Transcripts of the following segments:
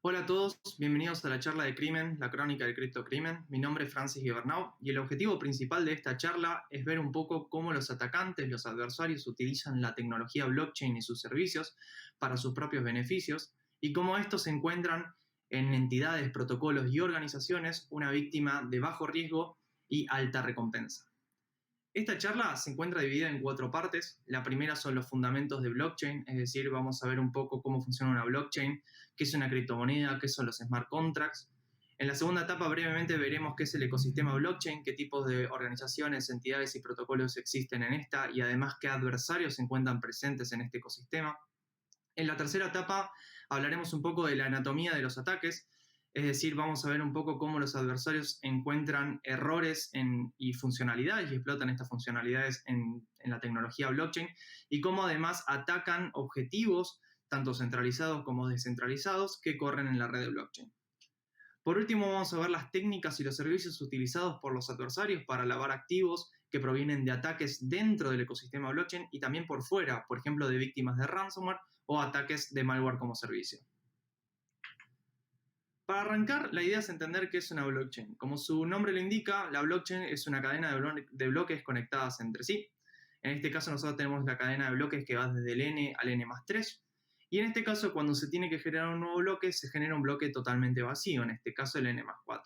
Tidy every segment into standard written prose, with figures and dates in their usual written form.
Hola a todos, bienvenidos a la charla de crimen, la crónica del criptocrimen. Mi nombre es Francis Guibernau y el objetivo principal de esta charla es ver un poco cómo los atacantes, los adversarios utilizan la tecnología blockchain y sus servicios para sus propios beneficios y cómo estos encuentran en entidades, protocolos y organizaciones una víctima de bajo riesgo y alta recompensa. Esta charla se encuentra dividida en 4 partes. La primera son los fundamentos de blockchain, es decir, vamos a ver un poco cómo funciona una blockchain, qué es una criptomoneda, qué son los smart contracts. En la segunda etapa brevemente veremos qué es el ecosistema blockchain, qué tipos de organizaciones, entidades y protocolos existen en esta y además qué adversarios se encuentran presentes en este ecosistema. En la tercera etapa hablaremos un poco de la anatomía de los ataques, es decir, vamos a ver un poco cómo los adversarios encuentran errores y funcionalidades y explotan estas funcionalidades en la tecnología blockchain y cómo además atacan objetivos, tanto centralizados como descentralizados, que corren en la red de blockchain. Por último, vamos a ver las técnicas y los servicios utilizados por los adversarios para lavar activos que provienen de ataques dentro del ecosistema blockchain y también por fuera, por ejemplo, de víctimas de ransomware o ataques de malware como servicio. Para arrancar, la idea es entender qué es una blockchain. Como su nombre lo indica, la blockchain es una cadena de bloques conectadas entre sí. En este caso nosotros tenemos la cadena de bloques que va desde el n al n+3. Y en este caso, cuando se tiene que generar un nuevo bloque, se genera un bloque totalmente vacío, en este caso el n+4.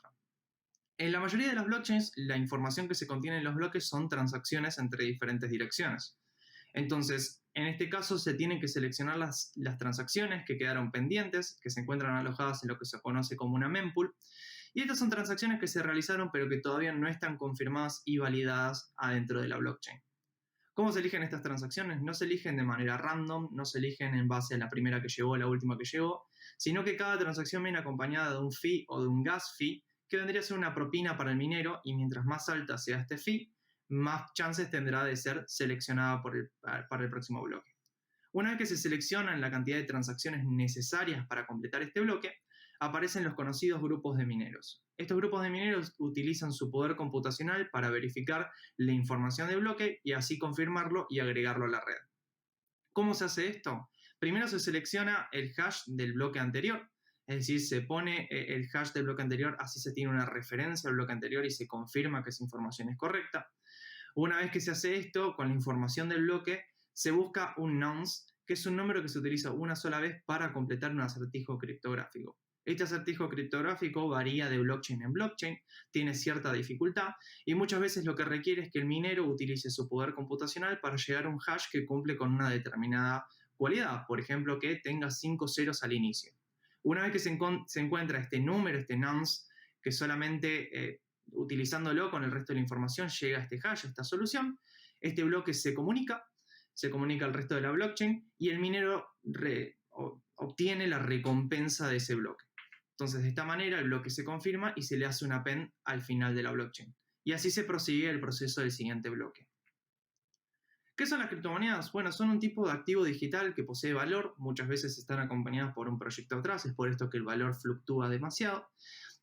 En la mayoría de las blockchains, la información que se contiene en los bloques son transacciones entre diferentes direcciones. Entonces, en este caso se tienen que seleccionar las transacciones que quedaron pendientes, que se encuentran alojadas en lo que se conoce como una mempool. Y estas son transacciones que se realizaron pero que todavía no están confirmadas y validadas adentro de la blockchain. ¿Cómo se eligen estas transacciones? No se eligen de manera random, no se eligen en base a la primera que llegó o la última que llegó, sino que cada transacción viene acompañada de un fee o de un gas fee, que vendría a ser una propina para el minero, y mientras más alta sea este fee, más chances tendrá de ser seleccionada para el próximo bloque. Una vez que se seleccionan la cantidad de transacciones necesarias para completar este bloque, aparecen los conocidos grupos de mineros. Estos grupos de mineros utilizan su poder computacional para verificar la información del bloque y así confirmarlo y agregarlo a la red. ¿Cómo se hace esto? Primero se selecciona el hash del bloque anterior, es decir, se pone el hash del bloque anterior, así se tiene una referencia al bloque anterior y se confirma que esa información es correcta. Una vez que se hace esto, con la información del bloque, se busca un nonce, que es un número que se utiliza una sola vez para completar un acertijo criptográfico. Este acertijo criptográfico varía de blockchain en blockchain, tiene cierta dificultad y muchas veces lo que requiere es que el minero utilice su poder computacional para llegar a un hash que cumple con una determinada cualidad, por ejemplo, que tenga 5 ceros al inicio. Una vez que se encuentra este número, este nonce, que solamente utilizándolo con el resto de la información llega a este hash, a esta solución, este bloque se comunica al resto de la blockchain y el minero obtiene la recompensa de ese bloque. Entonces, de esta manera, el bloque se confirma y se le hace un append al final de la blockchain. Y así se prosigue el proceso del siguiente bloque. ¿Qué son las criptomonedas? Bueno, son un tipo de activo digital que posee valor, muchas veces están acompañadas por un proyecto atrás, es por esto que el valor fluctúa demasiado,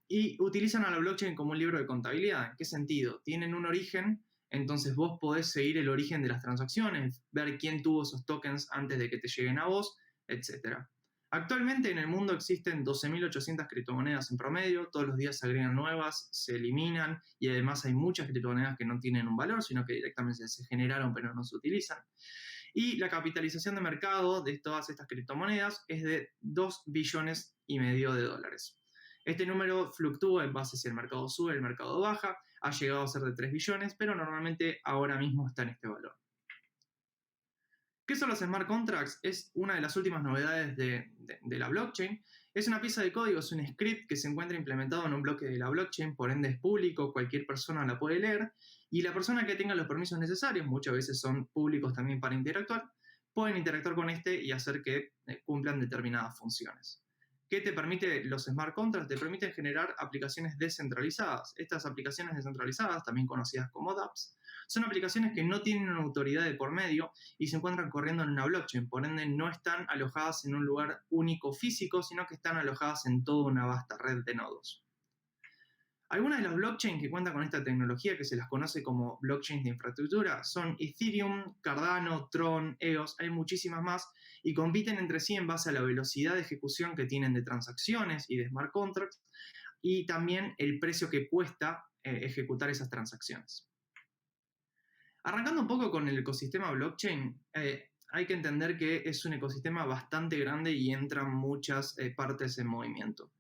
y utilizan a la blockchain como un libro de contabilidad. ¿En qué sentido? Tienen un origen, entonces vos podés seguir el origen de las transacciones, ver quién tuvo esos tokens antes de que te lleguen a vos, etc. Actualmente en el mundo existen 12.800 criptomonedas en promedio, todos los días se agregan nuevas, se eliminan y además hay muchas criptomonedas que no tienen un valor, sino que directamente se generaron pero no se utilizan. Y la capitalización de mercado de todas estas criptomonedas es de 2,5 billones de dólares. Este número fluctúa en base si el mercado sube, el mercado baja, ha llegado a ser de 3 billones, pero normalmente ahora mismo está en este valor. ¿Qué son los smart contracts? Es una de las últimas novedades de la blockchain. Es una pieza de código, es un script que se encuentra implementado en un bloque de la blockchain, por ende es público, cualquier persona la puede leer, y la persona que tenga los permisos necesarios, muchas veces son públicos también para interactuar, pueden interactuar con este y hacer que cumplan determinadas funciones. ¿Qué te permite los smart contracts? Te permiten generar aplicaciones descentralizadas. Estas aplicaciones descentralizadas, también conocidas como dApps, son aplicaciones que no tienen una autoridad de por medio y se encuentran corriendo en una blockchain, por ende no están alojadas en un lugar único físico, sino que están alojadas en toda una vasta red de nodos. Algunas de las blockchains que cuentan con esta tecnología, que se las conoce como blockchains de infraestructura, son Ethereum, Cardano, Tron, EOS, hay muchísimas más, y compiten entre sí en base a la velocidad de ejecución que tienen de transacciones y de smart contracts, y también el precio que cuesta ejecutar esas transacciones. Arrancando un poco con el ecosistema blockchain, hay que entender que es un ecosistema bastante grande y entran muchas partes en movimiento.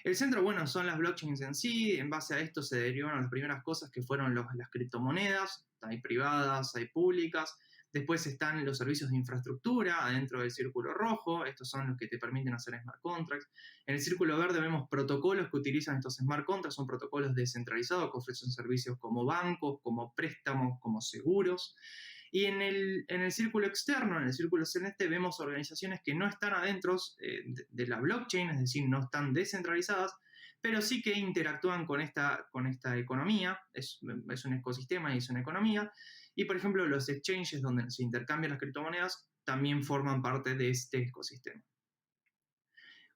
El centro, bueno, son las blockchains en sí. En base a esto se derivaron las primeras cosas que fueron las criptomonedas. Hay privadas, hay públicas. Después están los servicios de infraestructura adentro del círculo rojo. Estos son los que te permiten hacer smart contracts. En el círculo verde vemos protocolos que utilizan estos smart contracts. Son protocolos descentralizados que ofrecen servicios como bancos, como préstamos, como seguros. Y en el círculo externo, en el círculo celeste, vemos organizaciones que no están adentro de la blockchain, es decir, no están descentralizadas, pero sí que interactúan con esta economía. Es un ecosistema y es una economía. Y, por ejemplo, los exchanges donde se intercambian las criptomonedas también forman parte de este ecosistema.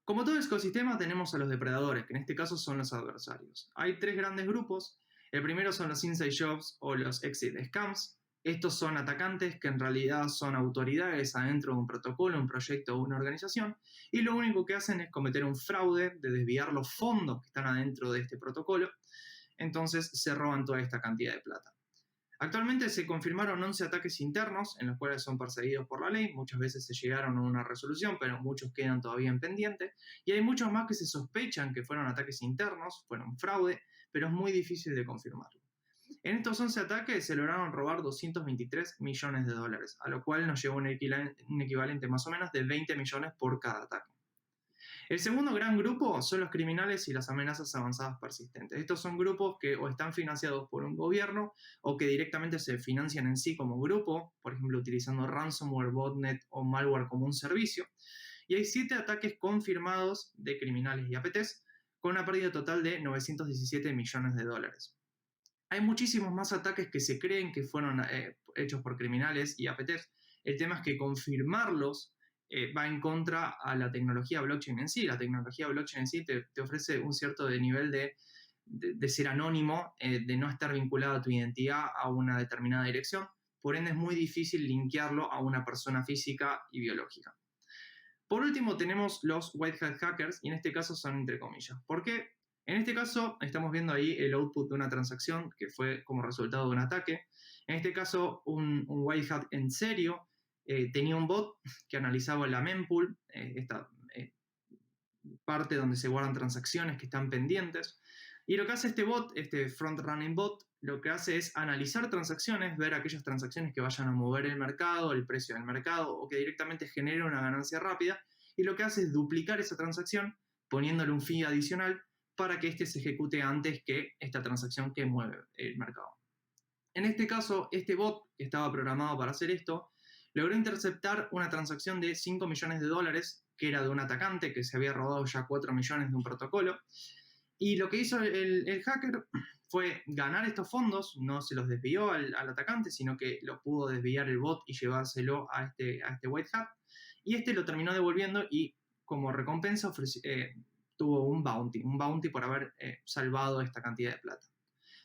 Como todo ecosistema, tenemos a los depredadores, que en este caso son los adversarios. Hay tres grandes grupos. El primero son los inside jobs o los exit scams. Estos son atacantes que en realidad son autoridades adentro de un protocolo, un proyecto o una organización, y lo único que hacen es cometer un fraude de desviar los fondos que están adentro de este protocolo. Entonces se roban toda esta cantidad de plata. Actualmente se confirmaron 11 ataques internos en los cuales son perseguidos por la ley. Muchas veces se llegaron a una resolución, pero muchos quedan todavía en pendiente. Y hay muchos más que se sospechan que fueron ataques internos, fueron fraude, pero es muy difícil de confirmarlo. En estos 11 ataques se lograron robar 223 millones de dólares, a lo cual nos lleva un equivalente más o menos de 20 millones por cada ataque. El segundo gran grupo son los criminales y las amenazas avanzadas persistentes. Estos son grupos que o están financiados por un gobierno o que directamente se financian en sí como grupo, por ejemplo utilizando ransomware, botnet o malware como un servicio. Y hay 7 ataques confirmados de criminales y APTs con una pérdida total de 917 millones de dólares. Hay muchísimos más ataques que se creen que fueron hechos por criminales y APTs. El tema es que confirmarlos va en contra a la tecnología blockchain en sí. La tecnología blockchain en sí te ofrece un cierto nivel de ser anónimo, de no estar vinculado a tu identidad a una determinada dirección. Por ende es muy difícil linkearlo a una persona física y biológica. Por último tenemos los white hat hackers, y en este caso son entre comillas. ¿Por qué? En este caso estamos viendo ahí el output de una transacción que fue como resultado de un ataque. En este caso un white hat en serio tenía un bot que analizaba la mempool, esta parte donde se guardan transacciones que están pendientes. Y lo que hace este bot, este front-running bot, lo que hace es analizar transacciones, ver aquellas transacciones que vayan a mover el mercado, el precio del mercado, o que directamente generen una ganancia rápida, y lo que hace es duplicar esa transacción, poniéndole un fee adicional para que este se ejecute antes que esta transacción que mueve el mercado. En este caso, este bot que estaba programado para hacer esto, logró interceptar una transacción de 5 millones de dólares, que era de un atacante que se había robado ya 4 millones de un protocolo. Y lo que hizo el hacker fue ganar estos fondos, no se los desvió al atacante, sino que lo pudo desviar el bot y llevárselo a este white hat. Y este lo terminó devolviendo y como recompensa tuvo un bounty por haber salvado esta cantidad de plata.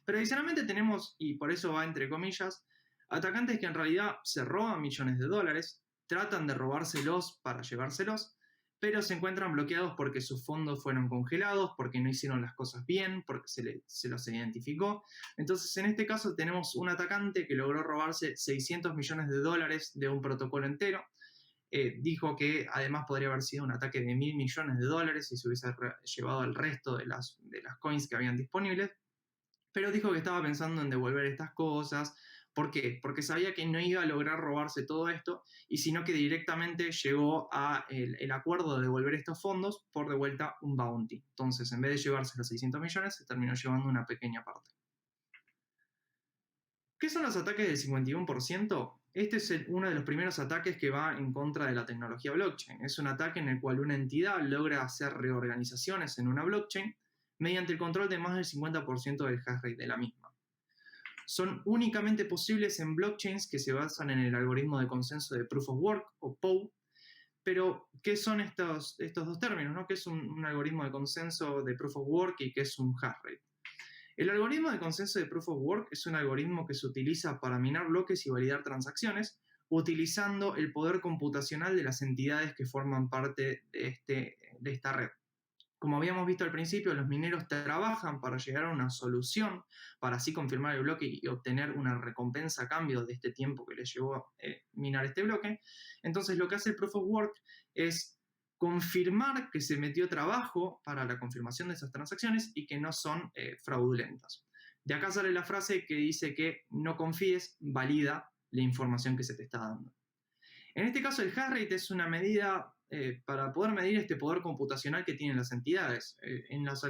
Pero adicionalmente tenemos, y por eso va entre comillas, atacantes que en realidad se roban millones de dólares, tratan de robárselos para llevárselos, pero se encuentran bloqueados porque sus fondos fueron congelados, porque no hicieron las cosas bien, porque se los identificó. Entonces, en este caso tenemos un atacante que logró robarse 600 millones de dólares de un protocolo entero. Dijo que además podría haber sido un ataque de 1.000 millones de dólares si se hubiese llevado el resto de las coins que habían disponibles, pero dijo que estaba pensando en devolver estas cosas. ¿Por qué? Porque sabía que no iba a lograr robarse todo esto, y sino que directamente llegó a el acuerdo de devolver estos fondos por de vuelta un bounty. Entonces, en vez de llevarse los 600 millones, se terminó llevando una pequeña parte. ¿Qué son los ataques del 51%? Este es uno de los primeros ataques que va en contra de la tecnología blockchain. Es un ataque en el cual una entidad logra hacer reorganizaciones en una blockchain mediante el control de más del 50% del hash rate de la misma. Son únicamente posibles en blockchains que se basan en el algoritmo de consenso de Proof of Work o POW. Pero, ¿qué son estos dos términos, ¿no? ¿Qué es un algoritmo de consenso de Proof of Work y qué es un hash rate? El algoritmo de consenso de Proof of Work es un algoritmo que se utiliza para minar bloques y validar transacciones, utilizando el poder computacional de las entidades que forman parte de esta red. Como habíamos visto al principio, los mineros trabajan para llegar a una solución, para así confirmar el bloque y obtener una recompensa a cambio de este tiempo que les llevó a minar este bloque. Entonces lo que hace el Proof of Work es confirmar que se metió trabajo para la confirmación de esas transacciones y que no son fraudulentas. De acá sale la frase que dice que no confíes, valida la información que se te está dando. En este caso, el hash rate es una medida para poder medir este poder computacional que tienen las entidades. En las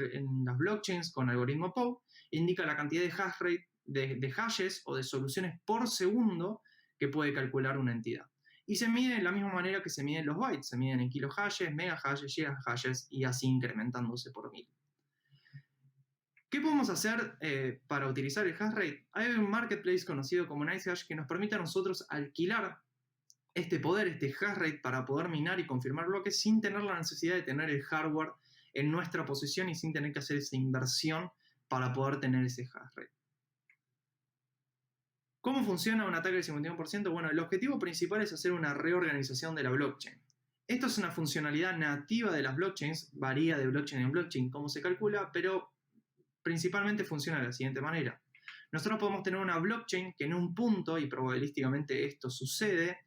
blockchains con algoritmo POW indica la cantidad de hash rate, de hashes o de soluciones por segundo que puede calcular una entidad. Y se mide de la misma manera que se miden los bytes, se miden en kilohashes, megahashes, gigahashes y así incrementándose por 1000. ¿Qué podemos hacer para utilizar el hash rate? Hay un marketplace conocido como NiceHash que nos permite a nosotros alquilar este poder, este hash rate, para poder minar y confirmar bloques sin tener la necesidad de tener el hardware en nuestra posesión y sin tener que hacer esa inversión para poder tener ese hash rate. ¿Cómo funciona un ataque del 51%? Bueno, el objetivo principal es hacer una reorganización de la blockchain. Esto es una funcionalidad nativa de las blockchains, varía de blockchain en blockchain cómo se calcula, pero principalmente funciona de la siguiente manera. Nosotros podemos tener una blockchain que en un punto, y probabilísticamente esto sucede,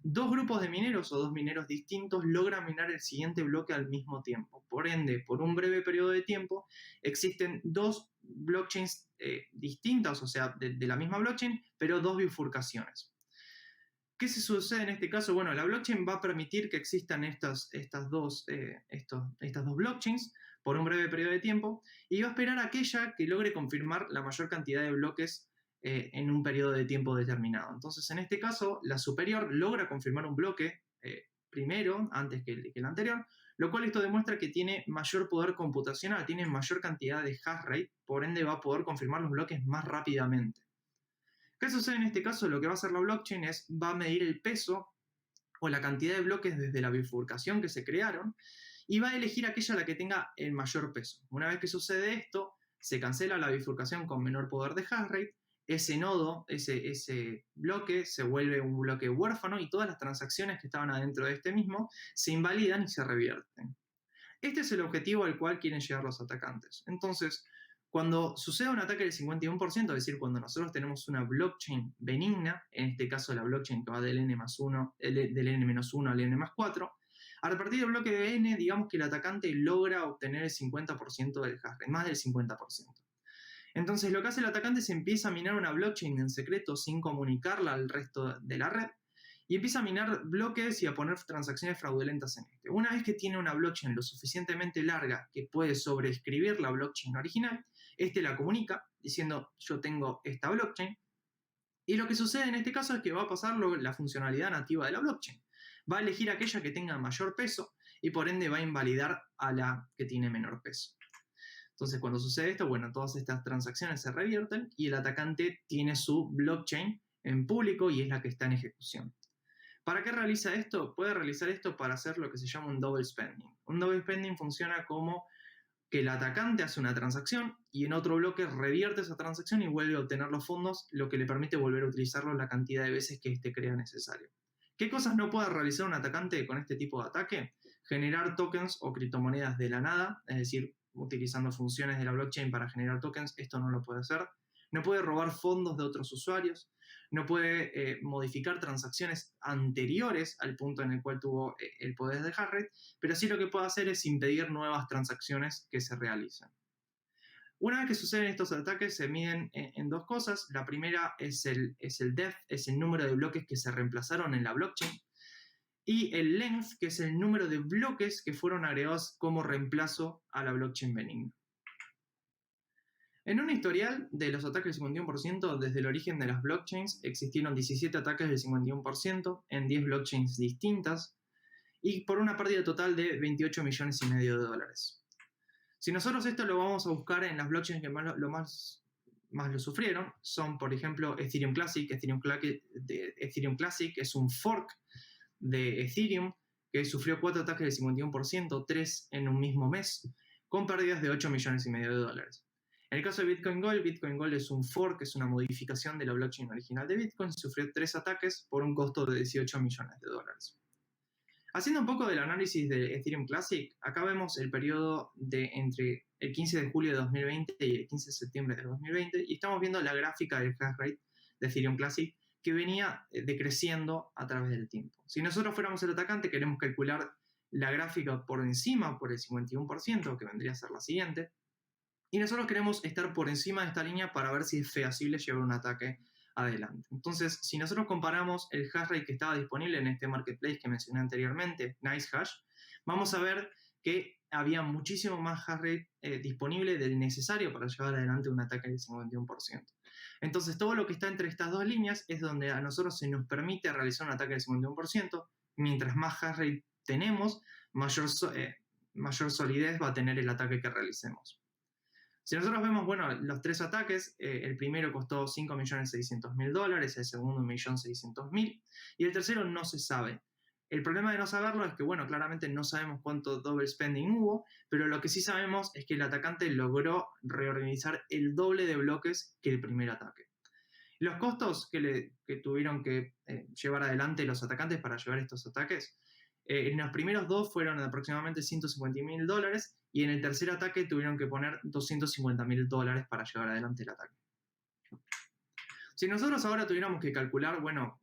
dos grupos de mineros o dos mineros distintos logran minar el siguiente bloque al mismo tiempo. Por ende, por un breve periodo de tiempo, existen dos blockchains distintas, o sea, de la misma blockchain, pero dos bifurcaciones. ¿Qué se sucede en este caso? Bueno, la blockchain va a permitir que existan estas dos blockchains por un breve periodo de tiempo y va a esperar a aquella que logre confirmar la mayor cantidad de bloques en un periodo de tiempo determinado. Entonces, en este caso, la superior logra confirmar un bloque primero, antes que el anterior, lo cual esto demuestra que tiene mayor poder computacional, tiene mayor cantidad de hash rate, por ende va a poder confirmar los bloques más rápidamente. ¿Qué sucede en este caso? Lo que va a hacer la blockchain va a medir el peso o la cantidad de bloques desde la bifurcación que se crearon y va a elegir aquella la que tenga el mayor peso. Una vez que sucede esto, se cancela la bifurcación con menor poder de hash rate, ese nodo, ese bloque se vuelve un bloque huérfano y todas las transacciones que estaban adentro de este mismo se invalidan y se revierten. Este es el objetivo al cual quieren llegar los atacantes. Entonces, cuando sucede un ataque del 51%, es decir, cuando nosotros tenemos una blockchain benigna, en este caso la blockchain que va del n-1 al n-4, a partir del bloque de n, digamos que el atacante logra obtener el 50% del hash rate, más del 50%. Entonces lo que hace el atacante es empieza a minar una blockchain en secreto sin comunicarla al resto de la red y empieza a minar bloques y a poner transacciones fraudulentas en este. Una vez que tiene una blockchain lo suficientemente larga que puede sobreescribir la blockchain original, este la comunica diciendo yo tengo esta blockchain y lo que sucede en este caso es que va a pasar la funcionalidad nativa de la blockchain. Va a elegir aquella que tenga mayor peso y por ende va a invalidar a la que tiene menor peso. Entonces, cuando sucede esto, bueno, todas estas transacciones se revierten y el atacante tiene su blockchain en público y es la que está en ejecución. ¿Para qué realiza esto? Puede realizar esto para hacer lo que se llama un double spending. Un double spending funciona como que el atacante hace una transacción y en otro bloque revierte esa transacción y vuelve a obtener los fondos, lo que le permite volver a utilizarlo la cantidad de veces que éste crea necesario. ¿Qué cosas no puede realizar un atacante con este tipo de ataque? Generar tokens o criptomonedas de la nada, es decir, utilizando funciones de la blockchain para generar tokens, esto no lo puede hacer. No puede robar fondos de otros usuarios, no puede modificar transacciones anteriores al punto en el cual tuvo el poder de hash rate, pero sí lo que puede hacer es impedir nuevas transacciones que se realicen. Una vez que suceden estos ataques se miden en dos cosas. La primera es el depth, es el número de bloques que se reemplazaron en la blockchain, y el length, que es el número de bloques que fueron agregados como reemplazo a la blockchain benigna. En un historial de los ataques del 51%, desde el origen de las blockchains, existieron 17 ataques del 51% en 10 blockchains distintas y por una pérdida total de 28 millones y medio de dólares. Si nosotros esto lo vamos a buscar en las blockchains que más lo sufrieron, son por ejemplo Ethereum Classic. Ethereum Classic es un fork de Ethereum que sufrió 4 ataques del 51%, 3 en un mismo mes, con pérdidas de 8 millones y medio de dólares. En el caso de Bitcoin Gold es un fork, es una modificación de la blockchain original de Bitcoin, sufrió 3 ataques por un costo de $18 millones. Haciendo un poco del análisis de Ethereum Classic, acá vemos el periodo de entre el 15 de julio de 2020 y el 15 de septiembre de 2020, y estamos viendo la gráfica del hash rate de Ethereum Classic que venía decreciendo a través del tiempo. Si nosotros fuéramos el atacante, queremos calcular la gráfica por encima, por el 51%, que vendría a ser la siguiente, y nosotros queremos estar por encima de esta línea para ver si es feasible llevar un ataque adelante. Entonces, si nosotros comparamos el hash rate que estaba disponible en este marketplace que mencioné anteriormente, NiceHash, vamos a ver que había muchísimo más hash rate disponible del necesario para llevar adelante un ataque del 51%. Entonces, todo lo que está entre estas dos líneas es donde a nosotros se nos permite realizar un ataque del 51%. Mientras más hash rate tenemos, mayor solidez va a tener el ataque que realicemos. Si nosotros vemos, bueno, los 3 ataques, el primero costó $5.600.000, el segundo $1.600.000 y el tercero no se sabe. El problema de no saberlo es que, bueno, claramente no sabemos cuánto double spending hubo, pero lo que sí sabemos es que el atacante logró reorganizar el doble de bloques que el primer ataque. Los costos que tuvieron que llevar adelante los atacantes para llevar estos ataques, en los primeros 2 fueron de aproximadamente $150.000 y en el tercer ataque tuvieron que poner $250.000 para llevar adelante el ataque. Si nosotros ahora tuviéramos que calcular, bueno,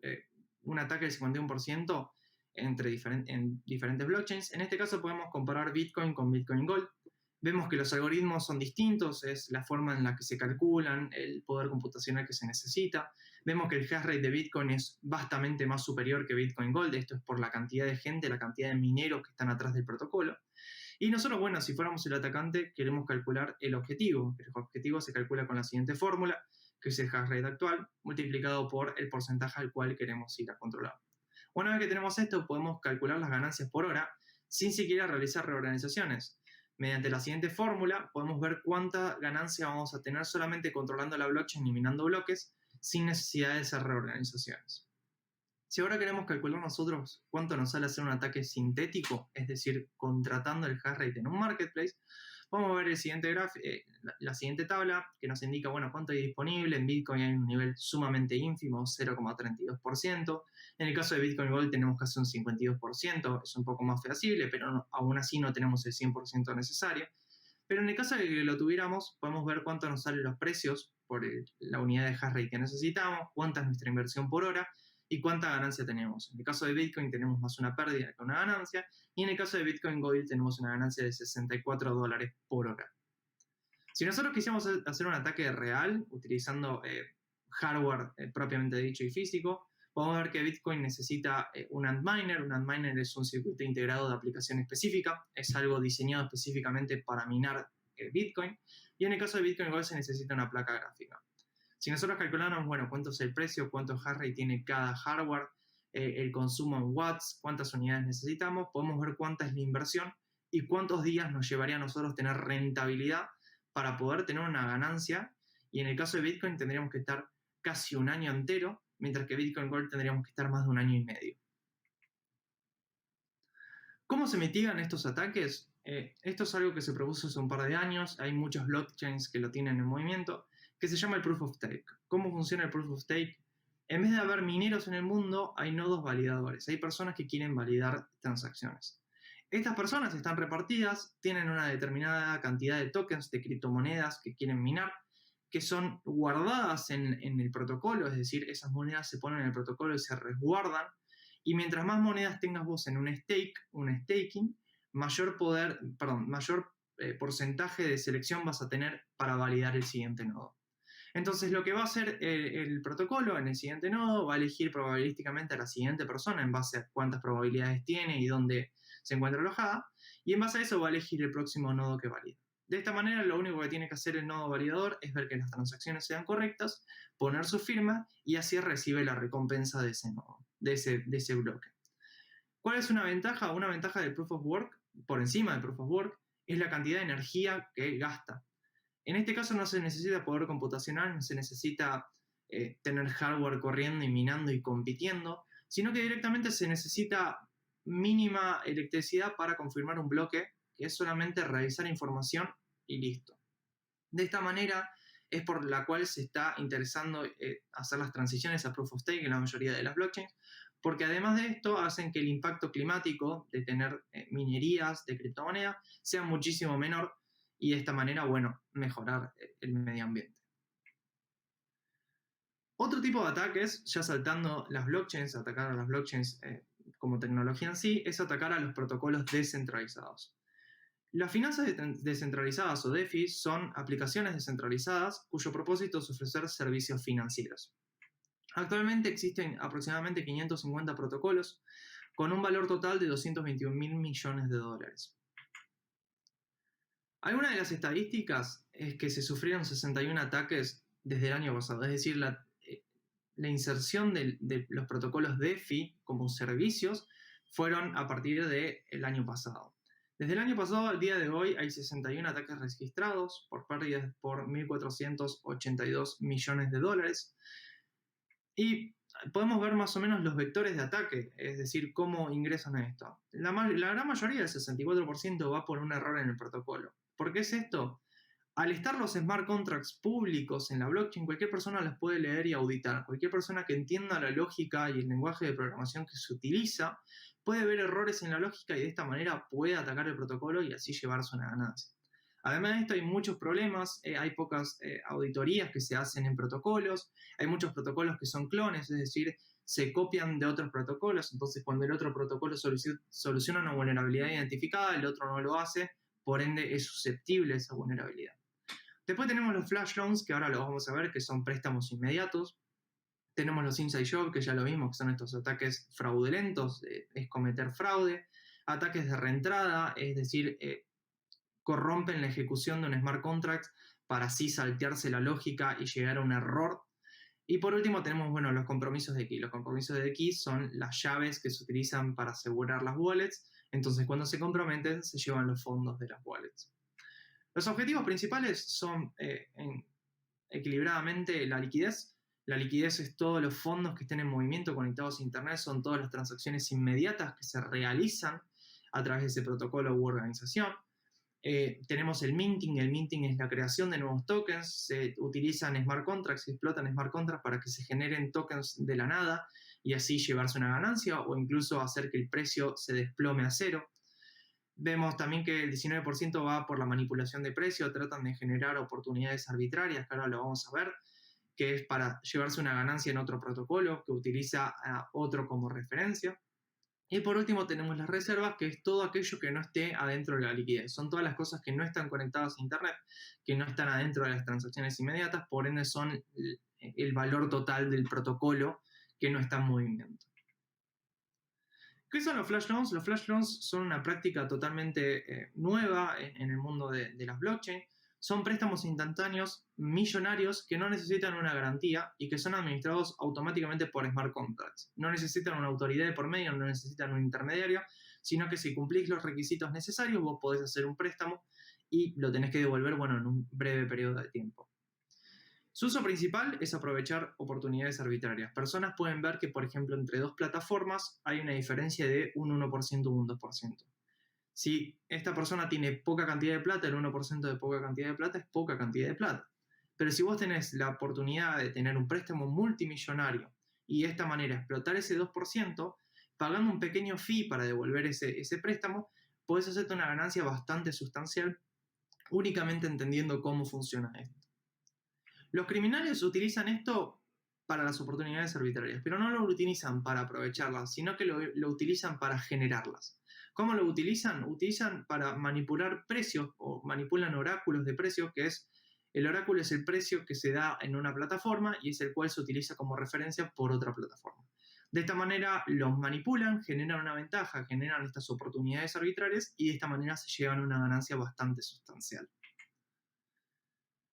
un ataque del 51% en diferentes blockchains, en este caso podemos comparar Bitcoin con Bitcoin Gold. Vemos que los algoritmos son distintos, es la forma en la que se calculan, el poder computacional que se necesita. Vemos que el hash rate de Bitcoin es bastante más superior que Bitcoin Gold, esto es por la cantidad de gente, la cantidad de mineros que están atrás del protocolo. Y nosotros, bueno, si fuéramos el atacante, queremos calcular el objetivo. El objetivo se calcula con la siguiente fórmula, que es el hash rate actual, multiplicado por el porcentaje al cual queremos ir a controlar. Una vez que tenemos esto, podemos calcular las ganancias por hora sin siquiera realizar reorganizaciones. Mediante la siguiente fórmula podemos ver cuánta ganancia vamos a tener solamente controlando la blockchain y minando bloques sin necesidad de hacer reorganizaciones. Si ahora queremos calcular nosotros cuánto nos sale hacer un ataque sintético, es decir, contratando el hash rate en un marketplace, vamos a ver la siguiente tabla que nos indica, bueno, cuánto hay disponible. En Bitcoin hay un nivel sumamente ínfimo, 0,32%. En el caso de Bitcoin Gold tenemos casi un 52%, es un poco más feasible, pero aún así no tenemos el 100% necesario. Pero en el caso de que lo tuviéramos, podemos ver cuánto nos salen los precios por la unidad de hash rate que necesitamos, cuánta es nuestra inversión por hora y cuánta ganancia tenemos. En el caso de Bitcoin tenemos más una pérdida que una ganancia, y en el caso de Bitcoin Gold tenemos una ganancia de $64 por hora. Si nosotros quisiéramos hacer un ataque real, utilizando hardware propiamente dicho y físico, podemos ver que Bitcoin necesita un Antminer. Un Antminer es un circuito integrado de aplicación específica, es algo diseñado específicamente para minar Bitcoin, y en el caso de Bitcoin Gold se necesita una placa gráfica. Si nosotros calculamos, bueno, cuánto es el precio, cuánto hash rate tiene cada hardware, el consumo en watts, cuántas unidades necesitamos, podemos ver cuánta es la inversión y cuántos días nos llevaría a nosotros tener rentabilidad para poder tener una ganancia. Y en el caso de Bitcoin tendríamos que estar casi un año entero, mientras que Bitcoin Gold tendríamos que estar más de un año y medio. ¿Cómo se mitigan estos ataques? Esto es algo que se propuso hace un par de años, hay muchos blockchains que lo tienen en movimiento, que se llama el Proof of Stake. ¿Cómo funciona el Proof of Stake? En vez de haber mineros en el mundo, hay nodos validadores, hay personas que quieren validar transacciones. Estas personas están repartidas, tienen una determinada cantidad de tokens, de criptomonedas que quieren minar, que son guardadas en el protocolo, es decir, esas monedas se ponen en el protocolo y se resguardan, y mientras más monedas tengas vos en un staking, mayor porcentaje de selección vas a tener para validar el siguiente nodo. Entonces lo que va a hacer el protocolo en el siguiente nodo va a elegir probabilísticamente a la siguiente persona en base a cuántas probabilidades tiene y dónde se encuentra alojada, y en base a eso va a elegir el próximo nodo que valida. De esta manera, lo único que tiene que hacer el nodo validador es ver que las transacciones sean correctas, poner su firma y así recibe la recompensa de ese nodo, de ese bloque. ¿Cuál es una ventaja? Una ventaja del Proof of Work, por encima del Proof of Work, es la cantidad de energía que gasta. En este caso no se necesita poder computacional, no se necesita tener hardware corriendo y minando y compitiendo, sino que directamente se necesita mínima electricidad para confirmar un bloque, que es solamente revisar información y listo. De esta manera es por la cual se está interesando hacer las transiciones a Proof of Stake en la mayoría de las blockchains, porque además de esto hacen que el impacto climático de tener minerías de criptomonedas sea muchísimo menor y de esta manera, bueno, mejorar el medio ambiente. Otro tipo de ataques, ya saltando las blockchains, atacar a las blockchains como tecnología en sí, es atacar a los protocolos descentralizados. Las finanzas descentralizadas o DeFi son aplicaciones descentralizadas cuyo propósito es ofrecer servicios financieros. Actualmente existen aproximadamente 550 protocolos con un valor total de 221 mil millones de dólares. Algunas de las estadísticas es que se sufrieron 61 ataques desde el año pasado, es decir, la inserción de los protocolos DeFi como servicios fueron a partir del año pasado. Desde el año pasado al día de hoy hay 61 ataques registrados por pérdidas por 1.482 millones de dólares. Y podemos ver más o menos los vectores de ataque, es decir, cómo ingresan a esto. La gran mayoría, el 64%, va por un error en el protocolo. ¿Por qué es esto? Al estar los smart contracts públicos en la blockchain, cualquier persona los puede leer y auditar. Cualquier persona que entienda la lógica y el lenguaje de programación que se utiliza puede ver errores en la lógica y de esta manera puede atacar el protocolo y así llevarse una ganancia. Además de esto hay muchos problemas, hay pocas auditorías que se hacen en protocolos, hay muchos protocolos que son clones, es decir, se copian de otros protocolos, entonces cuando el otro protocolo soluciona una vulnerabilidad identificada, el otro no lo hace, por ende es susceptible a esa vulnerabilidad. Después tenemos los flash loans, que ahora lo vamos a ver, que son préstamos inmediatos. Tenemos los inside job, que ya lo vimos, que son estos ataques fraudulentos, es cometer fraude. Ataques de reentrada, es decir, corrompen la ejecución de un smart contract para así saltearse la lógica y llegar a un error. Y por último tenemos, bueno, los compromisos de key. Los compromisos de key son las llaves que se utilizan para asegurar las wallets. Entonces, cuando se comprometen, se llevan los fondos de las wallets. Los objetivos principales son equilibradamente la liquidez. La liquidez es todos los fondos que estén en movimiento conectados a Internet, son todas las transacciones inmediatas que se realizan a través de ese protocolo u organización. Tenemos el minting es la creación de nuevos tokens, se utilizan smart contracts, se explotan smart contracts para que se generen tokens de la nada y así llevarse una ganancia o incluso hacer que el precio se desplome a cero. Vemos también que el 19% va por la manipulación de precio, tratan de generar oportunidades arbitrarias, que ahora lo vamos a ver, que es para llevarse una ganancia en otro protocolo que utiliza a otro como referencia. Y por último tenemos las reservas, que es todo aquello que no esté adentro de la liquidez. Son todas las cosas que no están conectadas a Internet, que no están adentro de las transacciones inmediatas, por ende son el valor total del protocolo que no está en movimiento. ¿Qué son los flash loans? Los flash loans son una práctica totalmente nueva en el mundo de las blockchain. Son préstamos instantáneos millonarios que no necesitan una garantía y que son administrados automáticamente por smart contracts. No necesitan una autoridad de por medio, no necesitan un intermediario, sino que si cumplís los requisitos necesarios, vos podés hacer un préstamo y lo tenés que devolver, bueno, en un breve periodo de tiempo. Su uso principal es aprovechar oportunidades arbitrarias. Personas pueden ver que, por ejemplo, entre dos plataformas hay una diferencia de un 1% o un 2%. Si esta persona tiene poca cantidad de plata, el 1% de poca cantidad de plata es poca cantidad de plata. Pero si vos tenés la oportunidad de tener un préstamo multimillonario y de esta manera explotar ese 2%, pagando un pequeño fee para devolver ese préstamo, podés hacerte una ganancia bastante sustancial únicamente entendiendo cómo funciona esto. Los criminales utilizan esto para las oportunidades arbitrarias, pero no lo utilizan para aprovecharlas, sino que lo utilizan para generarlas. ¿Cómo lo utilizan? Utilizan para manipular precios o manipulan oráculos de precios, que es el oráculo es el precio que se da en una plataforma y es el cual se utiliza como referencia por otra plataforma. De esta manera los manipulan, generan una ventaja, generan estas oportunidades arbitrarias y de esta manera se llevan una ganancia bastante sustancial.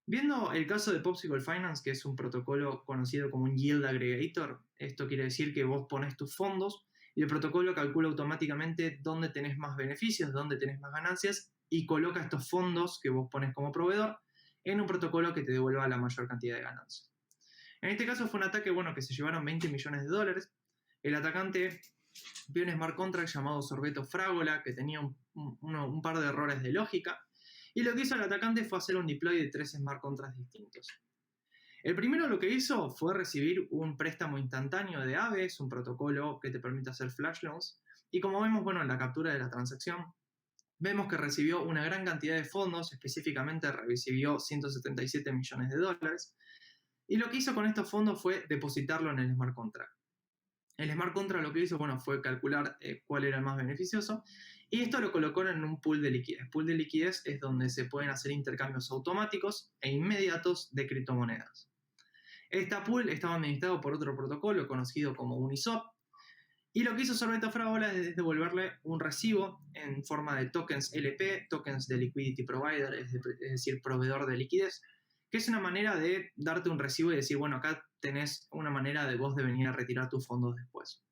Viendo el caso de Popsicle Finance, que es un protocolo conocido como un Yield Aggregator, esto quiere decir que vos pones tus fondos y el protocolo calcula automáticamente dónde tenés más beneficios, dónde tenés más ganancias y coloca estos fondos que vos pones como proveedor en un protocolo que te devuelva la mayor cantidad de ganancias. En este caso fue un ataque que se llevaron 20 millones de dólares. El atacante vio un smart contract llamado Sorbeto Fragola que tenía un par de errores de lógica Y lo que hizo el atacante fue hacer un deploy de 3 smart contracts distintos. El primero lo que hizo fue recibir un préstamo instantáneo de Aave, es un protocolo que te permite hacer flash loans. Y como vemos, bueno, en la captura de la transacción, vemos que recibió una gran cantidad de fondos, específicamente recibió 177 millones de dólares. Y lo que hizo con estos fondos fue depositarlo en el smart contract. El smart contract lo que hizo, bueno, fue calcular cuál era el más beneficioso, y esto lo colocó en un pool de liquidez. Pool de liquidez es donde se pueden hacer intercambios automáticos e inmediatos de criptomonedas. Esta pool estaba administrado por otro protocolo conocido como Uniswap, y lo que hizo Sorbeto Frávola es devolverle un recibo en forma de tokens LP, tokens de Liquidity Provider, es decir, proveedor de liquidez, que es una manera de darte un recibo y decir, bueno, acá tenés una manera de vos de venir a retirar tus fondos después.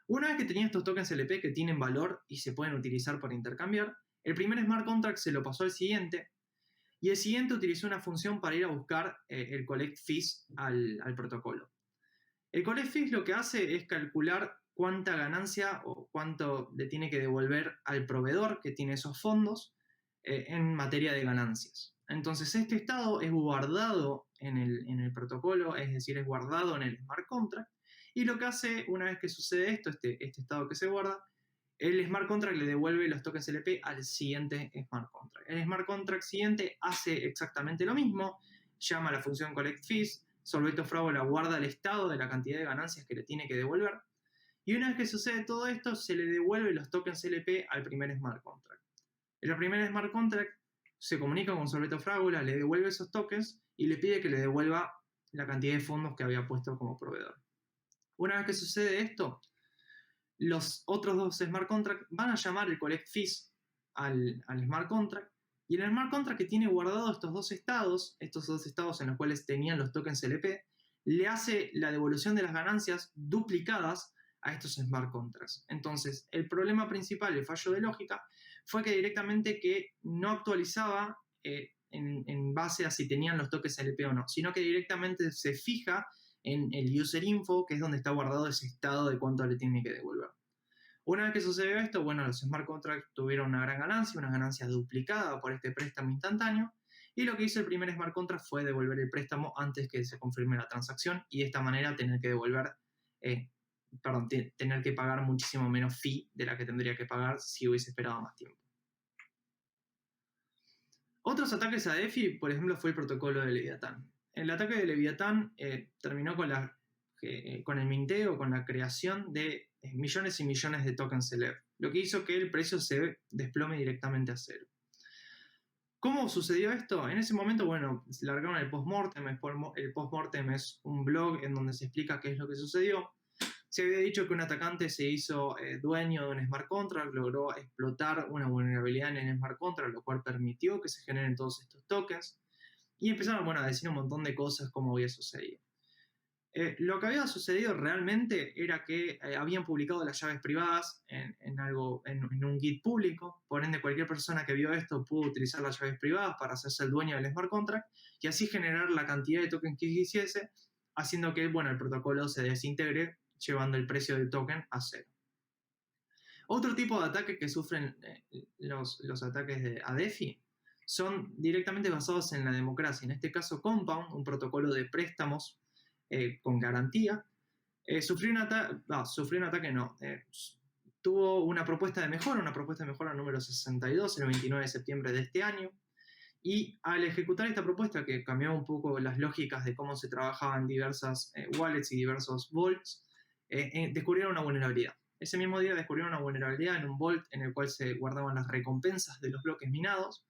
Una vez que tenías estos tokens LP que tienen valor y se pueden utilizar para intercambiar, el primer smart contract se lo pasó al siguiente, y el siguiente utilizó una función para ir a buscar el collect fees al protocolo. El collect fees lo que hace es calcular cuánta ganancia o cuánto le tiene que devolver al proveedor que tiene esos fondos en materia de ganancias. Entonces este estado es guardado en el protocolo, es decir, es guardado en el smart contract, y lo que hace una vez que sucede esto, este estado que se guarda, el smart contract le devuelve los tokens LP al siguiente smart contract. El smart contract siguiente hace exactamente lo mismo, llama a la función collect fees, Sorbeto Frávola guarda el estado de la cantidad de ganancias que le tiene que devolver, y una vez que sucede todo esto, se le devuelve los tokens LP al primer smart contract. El primer smart contract se comunica con Sorbeto Frávola, le devuelve esos tokens y le pide que le devuelva la cantidad de fondos que había puesto como proveedor. Una vez que sucede esto, los otros dos smart contracts van a llamar el collect fees al smart contract, y el smart contract que tiene guardado estos dos estados en los cuales tenían los tokens LP, le hace la devolución de las ganancias duplicadas a estos smart contracts. Entonces, el problema principal, el fallo de lógica, fue que directamente que no actualizaba en base a si tenían los tokens LP o no, sino que directamente se fija en el user info, que es donde está guardado ese estado de cuánto le tiene que devolver. Una vez que sucedió esto, bueno, los smart contracts tuvieron una ganancia duplicada por este préstamo instantáneo, y lo que hizo el primer smart contract fue devolver el préstamo antes que se confirme la transacción, y de esta manera tener que pagar muchísimo menos fee de la que tendría que pagar si hubiese esperado más tiempo. Otros ataques a DeFi, por ejemplo, fue el protocolo de Leviatán. El ataque de Leviatán terminó con el minteo, con la creación de millones y millones de tokens CELEB, lo que hizo que el precio se desplome directamente a cero. ¿Cómo sucedió esto? En ese momento, bueno, largaron el post-mortem. El post-mortem es un blog en donde se explica qué es lo que sucedió. Se había dicho que un atacante se hizo dueño de un smart contract, logró explotar una vulnerabilidad en el smart contract, lo cual permitió que se generen todos estos tokens, y empezaron a decir un montón de cosas como había sucedido. Lo que había sucedido realmente era que habían publicado las llaves privadas en un Git público, por ende cualquier persona que vio esto pudo utilizar las llaves privadas para hacerse el dueño del smart contract y así generar la cantidad de tokens que quisiese, haciendo que el protocolo se desintegre, llevando el precio del token a cero. Otro tipo de ataque que sufren los ataques a DeFi son directamente basados en la democracia. En este caso, Compound, un protocolo de préstamos con garantía, tuvo una propuesta de mejora número 62, el 29 de septiembre de este año, y al ejecutar esta propuesta, que cambió un poco las lógicas de cómo se trabajaban diversas wallets y diversos vaults, descubrieron una vulnerabilidad. Ese mismo día descubrieron una vulnerabilidad en un vault en el cual se guardaban las recompensas de los bloques minados,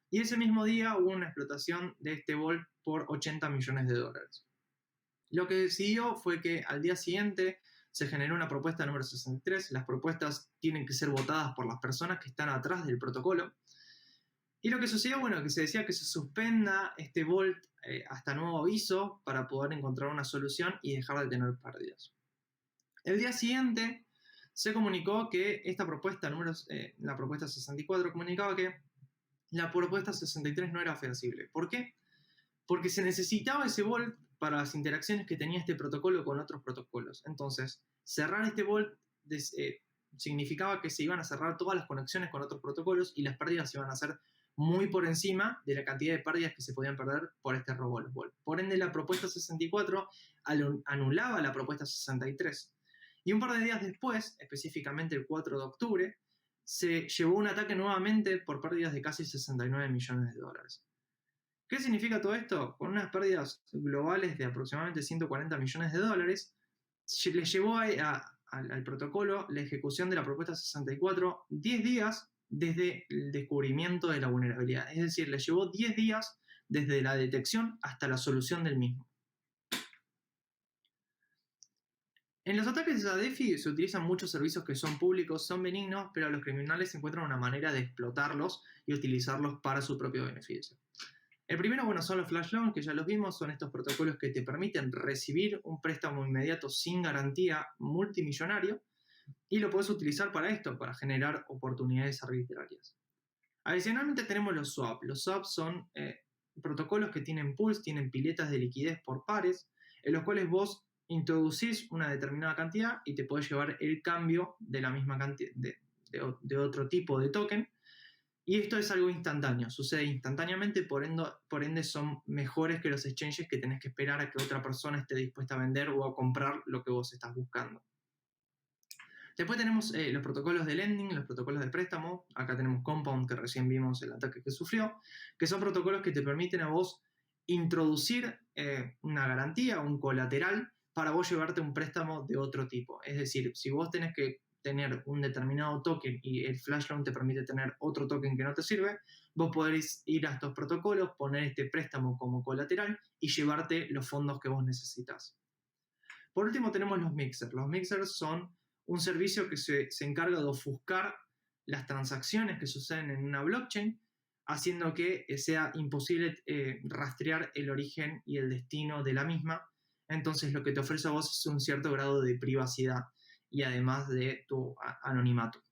y ese mismo día hubo una explotación de este vault por 80 millones de dólares. Lo que decidió fue que al día siguiente se generó una propuesta número 63. Las propuestas tienen que ser votadas por las personas que están atrás del protocolo. Y lo que sucedió, que se decía que se suspenda este vault hasta nuevo aviso para poder encontrar una solución y dejar de tener pérdidas. El día siguiente se comunicó que esta propuesta, la propuesta 64, comunicaba que la propuesta 63 no era feasible. ¿Por qué? Porque se necesitaba ese vault para las interacciones que tenía este protocolo con otros protocolos. Entonces, cerrar este vault significaba que se iban a cerrar todas las conexiones con otros protocolos y las pérdidas iban a ser muy por encima de la cantidad de pérdidas que se podían perder por este robo a los bolos. Por ende, la propuesta 64 anulaba la propuesta 63. Y un par de días después, específicamente el 4 de octubre, se llevó un ataque nuevamente por pérdidas de casi 69 millones de dólares. ¿Qué significa todo esto? Con unas pérdidas globales de aproximadamente 140 millones de dólares, le llevó al protocolo la ejecución de la propuesta 64 10 días desde el descubrimiento de la vulnerabilidad. Es decir, le llevó 10 días desde la detección hasta la solución del mismo. En los ataques a DeFi se utilizan muchos servicios que son públicos, son benignos, pero los criminales encuentran una manera de explotarlos y utilizarlos para su propio beneficio. El primero, bueno, son los flash loans, que ya los vimos, son estos protocolos que te permiten recibir un préstamo inmediato sin garantía multimillonario y lo puedes utilizar para esto, para generar oportunidades arbitrarias. Adicionalmente tenemos los swap. Los swap son protocolos que tienen pools, tienen piletas de liquidez por pares, en los cuales vos introducís una determinada cantidad y te podés llevar el cambio de la misma cantidad de otro tipo de token. Y esto es algo instantáneo, sucede instantáneamente, por ende son mejores que los exchanges que tenés que esperar a que otra persona esté dispuesta a vender o a comprar lo que vos estás buscando. Después tenemos los protocolos de lending, los protocolos de préstamo. Acá tenemos Compound, que recién vimos el ataque que sufrió, que son protocolos que te permiten a vos introducir una garantía, un colateral, para vos llevarte un préstamo de otro tipo. Es decir, si vos tenés que tener un determinado token y el flash loan te permite tener otro token que no te sirve, vos podés ir a estos protocolos, poner este préstamo como colateral y llevarte los fondos que vos necesitas. Por último tenemos los mixers. Los mixers son un servicio que se encarga de ofuscar las transacciones que suceden en una blockchain, haciendo que sea imposible rastrear el origen y el destino de la misma. Entonces lo que te ofrece a vos es un cierto grado de privacidad y además de tu anonimato.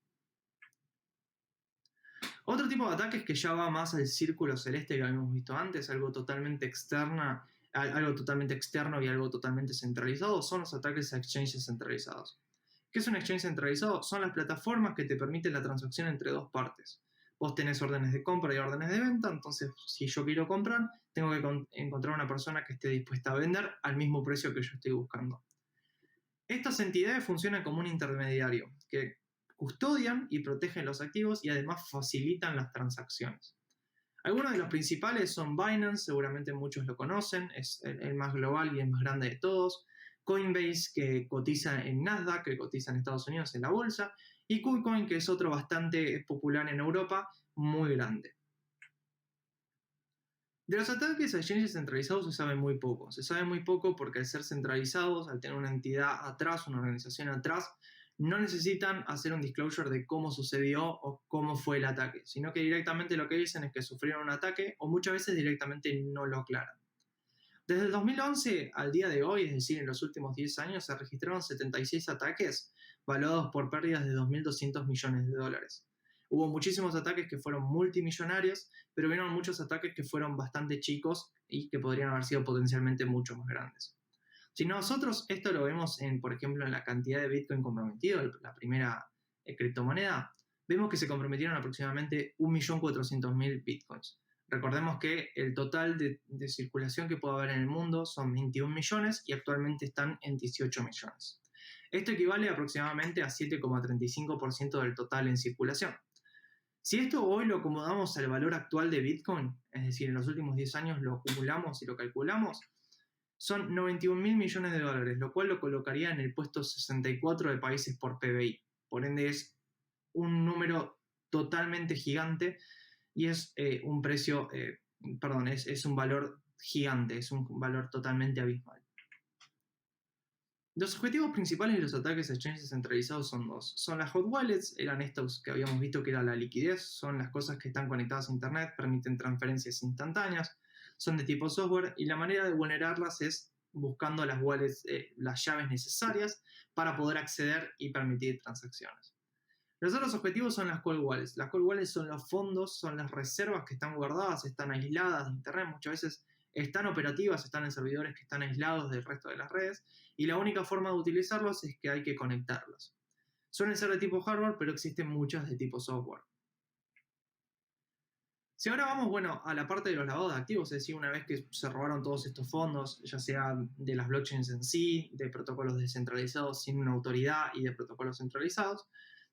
Otro tipo de ataques que ya va más al círculo celeste que habíamos visto antes, algo totalmente externo y algo totalmente centralizado, son los ataques a exchanges centralizados. ¿Qué es un exchange centralizado? Son las plataformas que te permiten la transacción entre dos partes. Vos tenés órdenes de compra y órdenes de venta, entonces si yo quiero comprar, tengo que encontrar una persona que esté dispuesta a vender al mismo precio que yo estoy buscando. Estas entidades funcionan como un intermediario que custodian y protegen los activos y además facilitan las transacciones. Algunos de los principales son Binance, seguramente muchos lo conocen, es el más global y el más grande de todos. Coinbase, que cotiza en Nasdaq, que cotiza en Estados Unidos en la bolsa, y KuCoin, que es otro bastante popular en Europa, muy grande. De los ataques a exchanges centralizados se sabe muy poco. Se sabe muy poco porque al ser centralizados, al tener una entidad atrás, una organización atrás, no necesitan hacer un disclosure de cómo sucedió o cómo fue el ataque, sino que directamente lo que dicen es que sufrieron un ataque o muchas veces directamente no lo aclaran. Desde el 2011 al día de hoy, es decir, en los últimos 10 años, se registraron 76 ataques valuados por pérdidas de 2.200 millones de dólares. Hubo muchísimos ataques que fueron multimillonarios, pero vieron muchos ataques que fueron bastante chicos y que podrían haber sido potencialmente mucho más grandes. Si nosotros esto lo vemos, por ejemplo, en la cantidad de Bitcoin comprometido, la primera criptomoneda, vemos que se comprometieron aproximadamente 1.400.000 Bitcoins. Recordemos que el total de circulación que puede haber en el mundo son 21 millones y actualmente están en 18 millones. Esto equivale aproximadamente a 7,35% del total en circulación. Si esto hoy lo acomodamos al valor actual de Bitcoin, es decir, en los últimos 10 años lo acumulamos y lo calculamos, son 91.000 millones de dólares, lo cual lo colocaría en el puesto 64 de países por PBI. Por ende es un número totalmente gigante y es un precio, es un valor gigante, es un valor totalmente abismal. Los objetivos principales de los ataques a exchanges centralizados son dos. Son las hot wallets, eran estos que habíamos visto que era la liquidez, son las cosas que están conectadas a internet, permiten transferencias instantáneas, son de tipo software y la manera de vulnerarlas es buscando las wallets, las llaves necesarias para poder acceder y permitir transacciones. Los otros objetivos son las cold wallets. Las cold wallets son los fondos, son las reservas que están guardadas, están aisladas de internet, muchas veces están operativas, están en servidores que están aislados del resto de las redes y la única forma de utilizarlos es que hay que conectarlos. Suelen ser de tipo hardware, pero existen muchas de tipo software. Si ahora vamos, bueno, a la parte de los lavados de activos, es decir, una vez que se robaron todos estos fondos, ya sea de las blockchains en sí, de protocolos descentralizados sin una autoridad y de protocolos centralizados,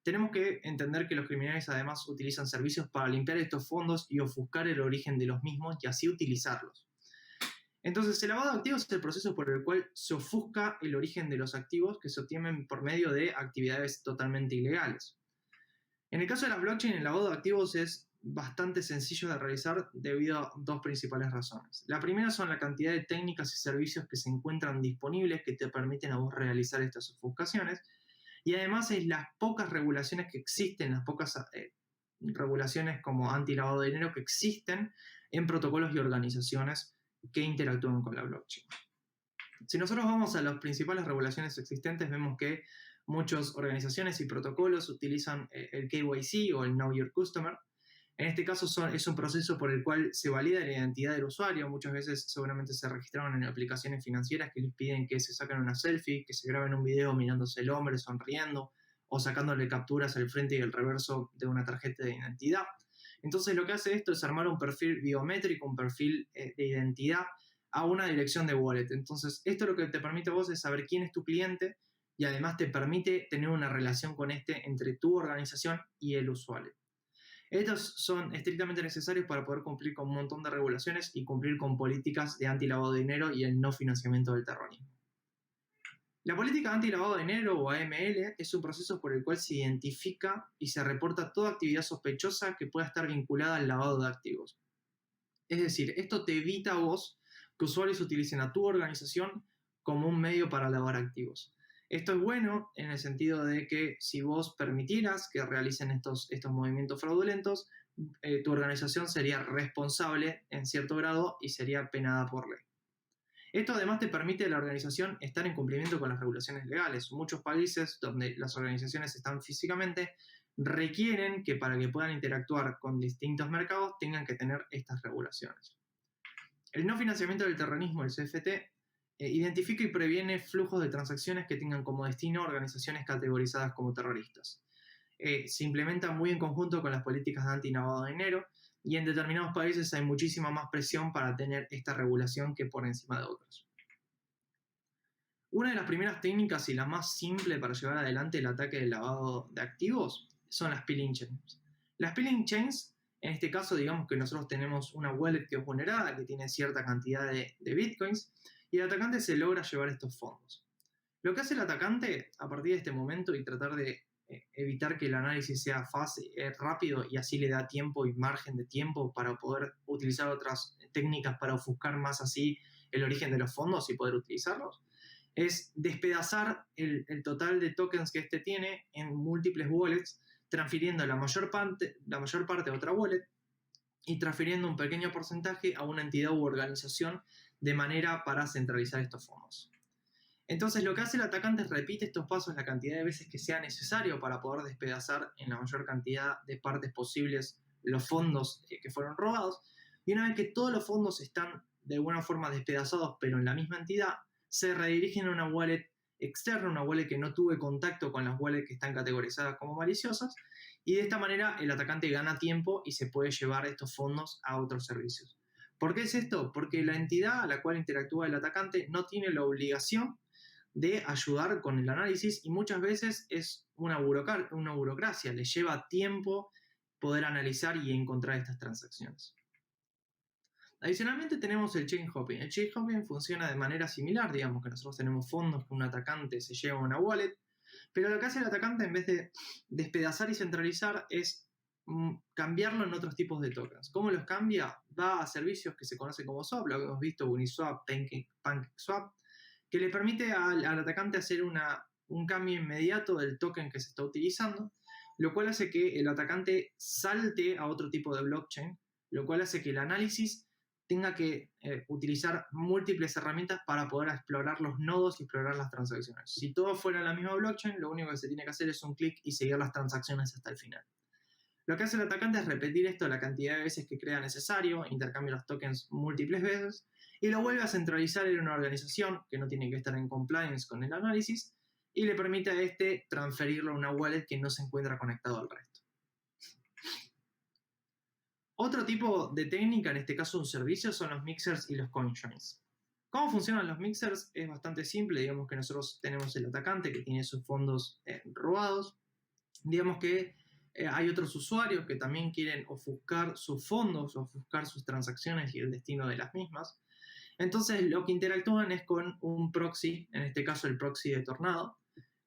tenemos que entender que los criminales además utilizan servicios para limpiar estos fondos y ofuscar el origen de los mismos y así utilizarlos. Entonces, el lavado de activos es el proceso por el cual se ofusca el origen de los activos que se obtienen por medio de actividades totalmente ilegales. En el caso de las blockchain, el lavado de activos es bastante sencillo de realizar debido a dos principales razones. La primera son la cantidad de técnicas y servicios que se encuentran disponibles que te permiten a vos realizar estas ofuscaciones, y además es las pocas regulaciones que existen, las pocas regulaciones como anti-lavado de dinero que existen en protocolos y organizaciones que interactúan con la blockchain. Si nosotros vamos a las principales regulaciones existentes, vemos que muchas organizaciones y protocolos utilizan el KYC o el Know Your Customer. En este caso es un proceso por el cual se valida la identidad del usuario. Muchas veces seguramente se registraron en aplicaciones financieras que les piden que se saquen una selfie, que se graben un video mirándose el hombre, sonriendo, o sacándole capturas al frente y al reverso de una tarjeta de identidad. Entonces lo que hace esto es armar un perfil biométrico, un perfil de identidad a una dirección de wallet. Entonces esto lo que te permite a vos es saber quién es tu cliente y además te permite tener una relación con entre tu organización y el usuario. Estos son estrictamente necesarios para poder cumplir con un montón de regulaciones y cumplir con políticas de anti-lavado de dinero y el no financiamiento del terrorismo. La política anti-lavado de dinero o AML es un proceso por el cual se identifica y se reporta toda actividad sospechosa que pueda estar vinculada al lavado de activos. Es decir, esto te evita a vos que usuarios utilicen a tu organización como un medio para lavar activos. Esto es bueno en el sentido de que si vos permitieras que realicen estos movimientos fraudulentos, tu organización sería responsable en cierto grado y sería penada por ley. Esto además te permite a la organización estar en cumplimiento con las regulaciones legales. Muchos países donde las organizaciones están físicamente requieren que para que puedan interactuar con distintos mercados tengan que tener estas regulaciones. El no financiamiento del terrorismo, el CFT, identifica y previene flujos de transacciones que tengan como destino organizaciones categorizadas como terroristas. Se implementa muy en conjunto con las políticas de anti-lavado de dinero y en determinados países hay muchísima más presión para tener esta regulación que por encima de otros. Una de las primeras técnicas y la más simple para llevar adelante el ataque del lavado de activos son las peeling chains. Las peeling chains, en este caso, digamos que nosotros tenemos una wallet que es vulnerada, que tiene cierta cantidad de bitcoins, y el atacante se logra llevar estos fondos. Lo que hace el atacante a partir de este momento y tratar de evitar que el análisis sea fácil, rápido y así le da tiempo y margen de tiempo para poder utilizar otras técnicas para ofuscar más así el origen de los fondos y poder utilizarlos, es despedazar el total de tokens que este tiene en múltiples wallets, transfiriendo la mayor parte a otra wallet y transfiriendo un pequeño porcentaje a una entidad u organización de manera para centralizar estos fondos. Entonces lo que hace el atacante es repite estos pasos la cantidad de veces que sea necesario para poder despedazar en la mayor cantidad de partes posibles los fondos que fueron robados, y una vez que todos los fondos están de alguna forma despedazados pero en la misma entidad, se redirigen a una wallet externa, una wallet que no tuve contacto con las wallets que están categorizadas como maliciosas, y de esta manera el atacante gana tiempo y se puede llevar estos fondos a otros servicios. ¿Por qué es esto? Porque la entidad a la cual interactúa el atacante no tiene la obligación de ayudar con el análisis y muchas veces es una burocracia, le lleva tiempo poder analizar y encontrar estas transacciones. Adicionalmente tenemos el chain hopping. El chain hopping funciona de manera similar, digamos que nosotros tenemos fondos que un atacante se lleva a una wallet, pero lo que hace el atacante en vez de despedazar y centralizar es cambiarlo en otros tipos de tokens. ¿Cómo los cambia? Va a servicios que se conocen como swap, lo hemos visto, Uniswap, PancakeSwap, que le permite al atacante hacer un cambio inmediato del token que se está utilizando, lo cual hace que el atacante salte a otro tipo de blockchain, lo cual hace que el análisis tenga que utilizar múltiples herramientas para poder explorar los nodos y explorar las transacciones. Si todo fuera en la misma blockchain, lo único que se tiene que hacer es un clic y seguir las transacciones hasta el final. Lo que hace el atacante es repetir esto la cantidad de veces que crea necesario, intercambia los tokens múltiples veces y lo vuelve a centralizar en una organización que no tiene que estar en compliance con el análisis y le permite a este transferirlo a una wallet que no se encuentra conectado al resto. Otro tipo de técnica, en este caso un servicio, son los mixers y los CoinJoins. ¿Cómo funcionan los mixers? Es bastante simple. Digamos que nosotros tenemos el atacante que tiene sus fondos robados. Digamos que hay otros usuarios que también quieren ofuscar sus fondos, ofuscar sus transacciones y el destino de las mismas. Entonces lo que interactúan es con un proxy, en este caso el proxy de Tornado,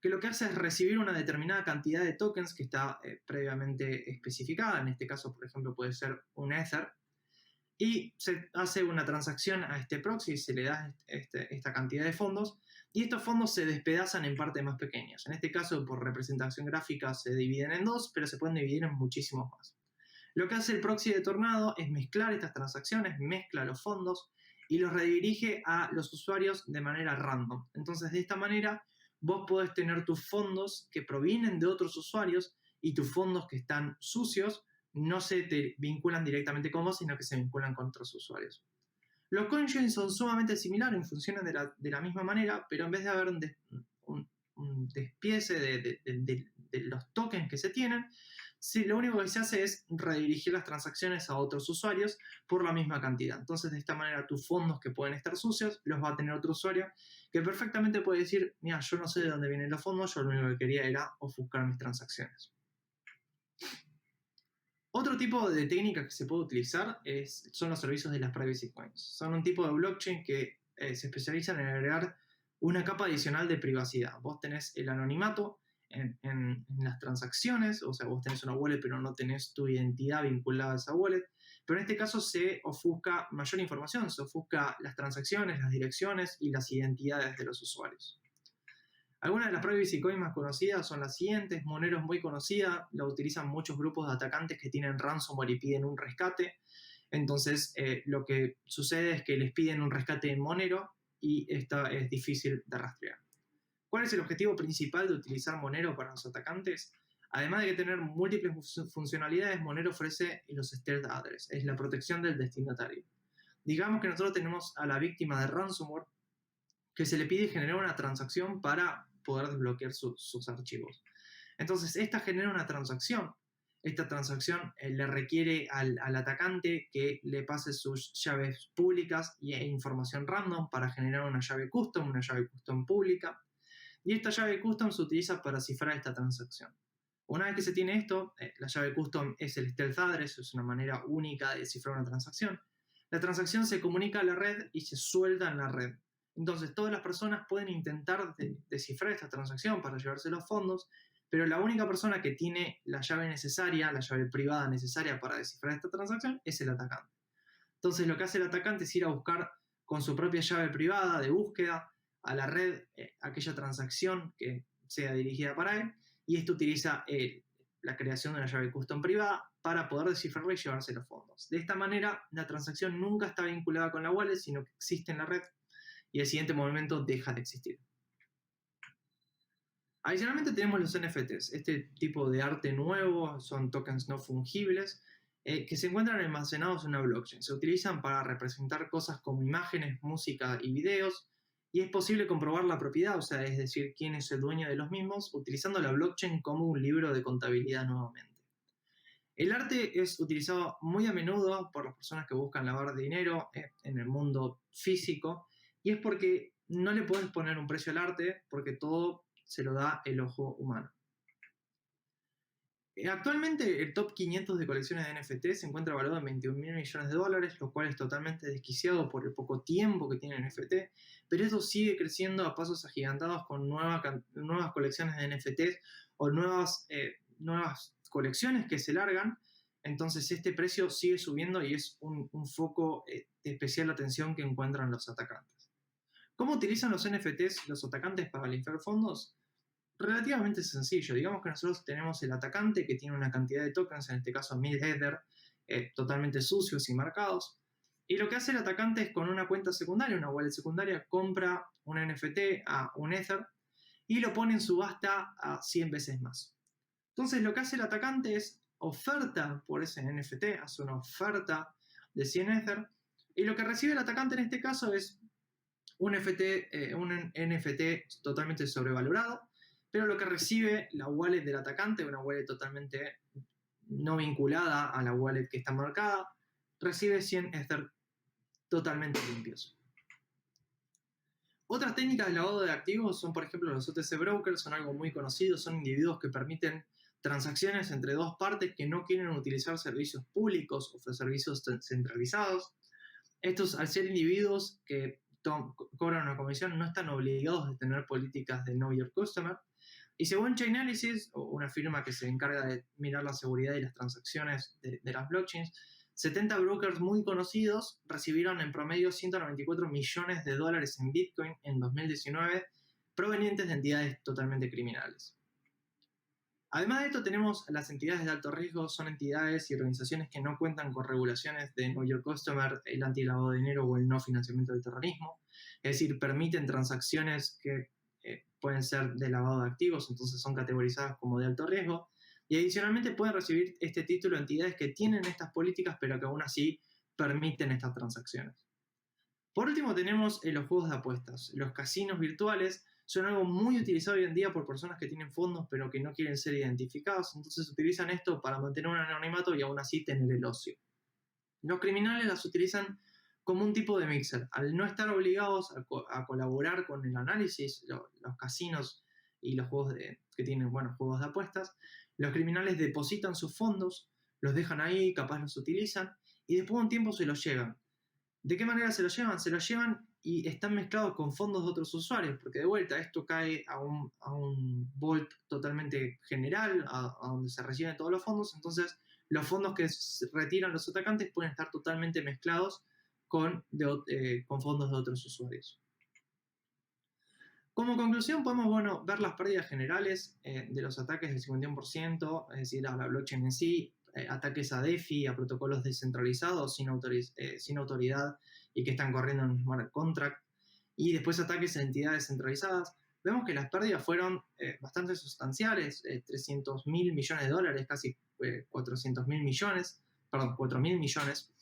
que lo que hace es recibir una determinada cantidad de tokens que está previamente especificada. En este caso, por ejemplo, puede ser un Ether, y se hace una transacción a este proxy, se le da esta cantidad de fondos, y estos fondos se despedazan en partes más pequeñas. En este caso, por representación gráfica, se dividen en dos, pero se pueden dividir en muchísimos más. Lo que hace el proxy de Tornado es mezclar estas transacciones, mezcla los fondos y los redirige a los usuarios de manera random. Entonces, de esta manera, vos podés tener tus fondos que provienen de otros usuarios y tus fondos que están sucios no se te vinculan directamente con vos, sino que se vinculan con otros usuarios. Los CoinJoins son sumamente similares, funcionan de la misma manera, pero en vez de haber un despiece de los tokens que se tienen, lo único que se hace es redirigir las transacciones a otros usuarios por la misma cantidad. Entonces, de esta manera, tus fondos que pueden estar sucios los va a tener otro usuario que perfectamente puede decir: mira, yo no sé de dónde vienen los fondos, yo lo único que quería era ofuscar mis transacciones. Otro tipo de técnica que se puede utilizar son los servicios de las privacy coins. Son un tipo de blockchain que se especializan en agregar una capa adicional de privacidad. Vos tenés el anonimato en las transacciones, o sea, vos tenés una wallet pero no tenés tu identidad vinculada a esa wallet, pero en este caso se ofusca mayor información, se ofusca las transacciones, las direcciones y las identidades de los usuarios. Algunas de las privacy coins más conocidas son las siguientes. Monero es muy conocida, la utilizan muchos grupos de atacantes que tienen ransomware y piden un rescate. Entonces, lo que sucede es que les piden un rescate en Monero y esta es difícil de rastrear. ¿Cuál es el objetivo principal de utilizar Monero para los atacantes? Además de tener múltiples funcionalidades, Monero ofrece los stealth address, es la protección del destinatario. Digamos que nosotros tenemos a la víctima de ransomware que se le pide generar una transacción para poder desbloquear sus archivos. Entonces, esta genera una transacción. Esta transacción le requiere al atacante que le pase sus llaves públicas e información random para generar una llave custom pública. Y esta llave custom se utiliza para cifrar esta transacción. Una vez que se tiene esto, la llave custom es el stealth address, es una manera única de cifrar una transacción. La transacción se comunica a la red y se suelta en la red. Entonces, todas las personas pueden intentar descifrar esta transacción para llevarse los fondos, pero la única persona que tiene la llave necesaria, la llave privada necesaria para descifrar esta transacción, es el atacante. Entonces, lo que hace el atacante es ir a buscar con su propia llave privada de búsqueda a la red aquella transacción que sea dirigida para él, y esto utiliza la creación de una llave custom privada para poder descifrarla y llevarse los fondos. De esta manera, la transacción nunca está vinculada con la wallet, sino que existe en la red, y el siguiente movimiento deja de existir. Adicionalmente tenemos los NFTs, este tipo de arte nuevo, son tokens no fungibles que se encuentran almacenados en una blockchain. Se utilizan para representar cosas como imágenes, música y videos, y es posible comprobar la propiedad, o sea, es decir, quién es el dueño de los mismos, utilizando la blockchain como un libro de contabilidad nuevamente. El arte es utilizado muy a menudo por las personas que buscan lavar dinero en el mundo físico, y es porque no le puedes poner un precio al arte, porque todo se lo da el ojo humano. Actualmente el top 500 de colecciones de NFT se encuentra valuado en 21.000 millones de dólares, lo cual es totalmente desquiciado por el poco tiempo que tiene NFT, pero esto sigue creciendo a pasos agigantados con nuevas colecciones de NFTs o nuevas colecciones que se largan. Entonces este precio sigue subiendo y es un foco de especial atención que encuentran los atacantes. ¿Cómo utilizan los NFTs los atacantes para limpiar fondos? Relativamente sencillo. Digamos que nosotros tenemos el atacante que tiene una cantidad de tokens, en este caso 1000 Ether, totalmente sucios y marcados. Y lo que hace el atacante es con una cuenta secundaria, una wallet secundaria, compra un NFT a un Ether y lo pone en subasta a 100 veces más. Entonces lo que hace el atacante es oferta por ese NFT, hace una oferta de 100 Ether, y lo que recibe el atacante en este caso es un NFT totalmente sobrevalorado, pero lo que recibe la wallet del atacante, una wallet totalmente no vinculada a la wallet que está marcada, recibe 100 Ether totalmente limpios. Otras técnicas de lavado de activos son, por ejemplo, los OTC brokers, son algo muy conocido, son individuos que permiten transacciones entre dos partes que no quieren utilizar servicios públicos o servicios centralizados. Estos, al ser individuos que cobran una comisión, no están obligados a tener políticas de Know Your Customer. Y según Chainalysis, una firma que se encarga de mirar la seguridad y las transacciones de las blockchains, 70 brokers muy conocidos recibieron en promedio 194 millones de dólares en Bitcoin en 2019, provenientes de entidades totalmente criminales. Además de esto, tenemos las entidades de alto riesgo, son entidades y organizaciones que no cuentan con regulaciones de Know Your Customer, el antilavado de dinero o el no financiamiento del terrorismo. Es decir, permiten transacciones que pueden ser de lavado de activos, entonces son categorizadas como de alto riesgo. Y adicionalmente pueden recibir este título entidades que tienen estas políticas, pero que aún así permiten estas transacciones. Por último, tenemos los juegos de apuestas. Los casinos virtuales son algo muy utilizado hoy en día por personas que tienen fondos pero que no quieren ser identificados, entonces utilizan esto para mantener un anonimato y aún así tener el ocio. Los criminales las utilizan como un tipo de mixer. Al no estar obligados a colaborar con el análisis, los casinos y los juegos que tienen juegos de apuestas, los criminales depositan sus fondos, los dejan ahí, capaz los utilizan, y después de un tiempo se los llevan. ¿De qué manera se los llevan? Se los llevan y están mezclados con fondos de otros usuarios, porque de vuelta esto cae a un vault totalmente general, a donde se reciben todos los fondos, entonces los fondos que retiran los atacantes pueden estar totalmente mezclados con fondos de otros usuarios. Como conclusión, podemos ver las pérdidas generales de los ataques del 51%, es decir, a la blockchain en sí, ataques a DeFi, a protocolos descentralizados sin autoridad y que están corriendo en un smart contract, y después ataques a entidades centralizadas. Vemos que las pérdidas fueron bastante sustanciales, 300 mil millones de dólares, casi 400 mil millones, perdón, 4 mil millones.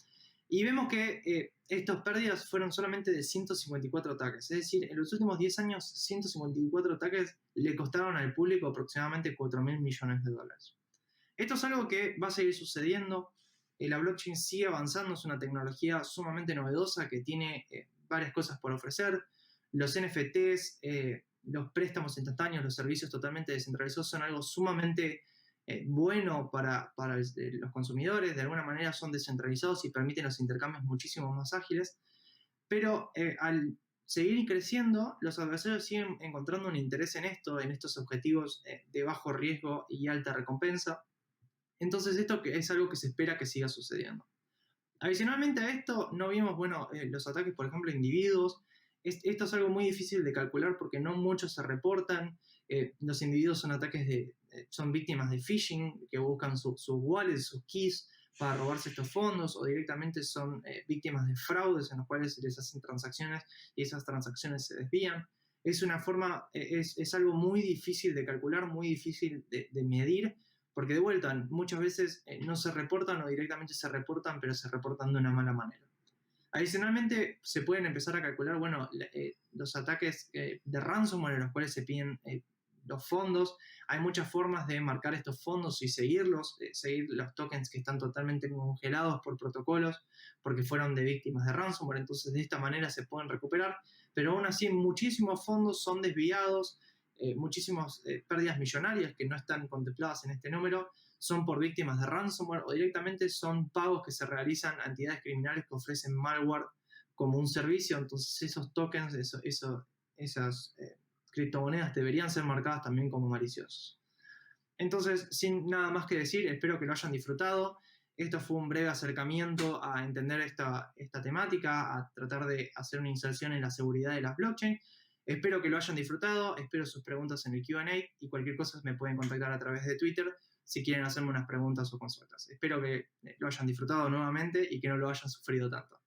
Y vemos que estas pérdidas fueron solamente de 154 ataques. Es decir, en los últimos 10 años, 154 ataques le costaron al público aproximadamente 4 mil millones de dólares. Esto es algo que va a seguir sucediendo. La blockchain sigue avanzando, es una tecnología sumamente novedosa que tiene varias cosas por ofrecer. Los NFTs, los préstamos instantáneos, los servicios totalmente descentralizados son algo sumamente bueno para los consumidores. De alguna manera son descentralizados y permiten los intercambios muchísimo más ágiles. Pero al seguir creciendo, los adversarios siguen encontrando un interés en estos objetivos de bajo riesgo y alta recompensa. Entonces esto es algo que se espera que siga sucediendo. Adicionalmente a esto, no vimos los ataques, por ejemplo, a individuos. Esto es algo muy difícil de calcular porque no muchos se reportan. Los individuos son víctimas de phishing, que buscan sus wallets, sus keys para robarse estos fondos, o directamente son víctimas de fraudes en los cuales se les hacen transacciones y esas transacciones se desvían. Es algo muy difícil de calcular, muy difícil de medir, porque de vuelta, muchas veces no se reportan o directamente se reportan, pero se reportan de una mala manera. Adicionalmente, se pueden empezar a calcular los ataques de ransomware en los cuales se piden los fondos. Hay muchas formas de marcar estos fondos y seguirlos, seguir los tokens que están totalmente congelados por protocolos porque fueron de víctimas de ransomware. Entonces, de esta manera se pueden recuperar, pero aún así muchísimos fondos son desviados. Muchísimas pérdidas millonarias que no están contempladas en este número son por víctimas de ransomware o directamente son pagos que se realizan a entidades criminales que ofrecen malware como un servicio. Entonces esos tokens, esas criptomonedas deberían ser marcadas también como maliciosos. Entonces, sin nada más que decir, espero que lo hayan disfrutado. Esto fue un breve acercamiento a entender esta temática, a tratar de hacer una inserción en la seguridad de las blockchain. Espero que lo hayan disfrutado, espero sus preguntas en el Q&A y cualquier cosa me pueden contactar a través de Twitter si quieren hacerme unas preguntas o consultas. Espero que lo hayan disfrutado nuevamente y que no lo hayan sufrido tanto.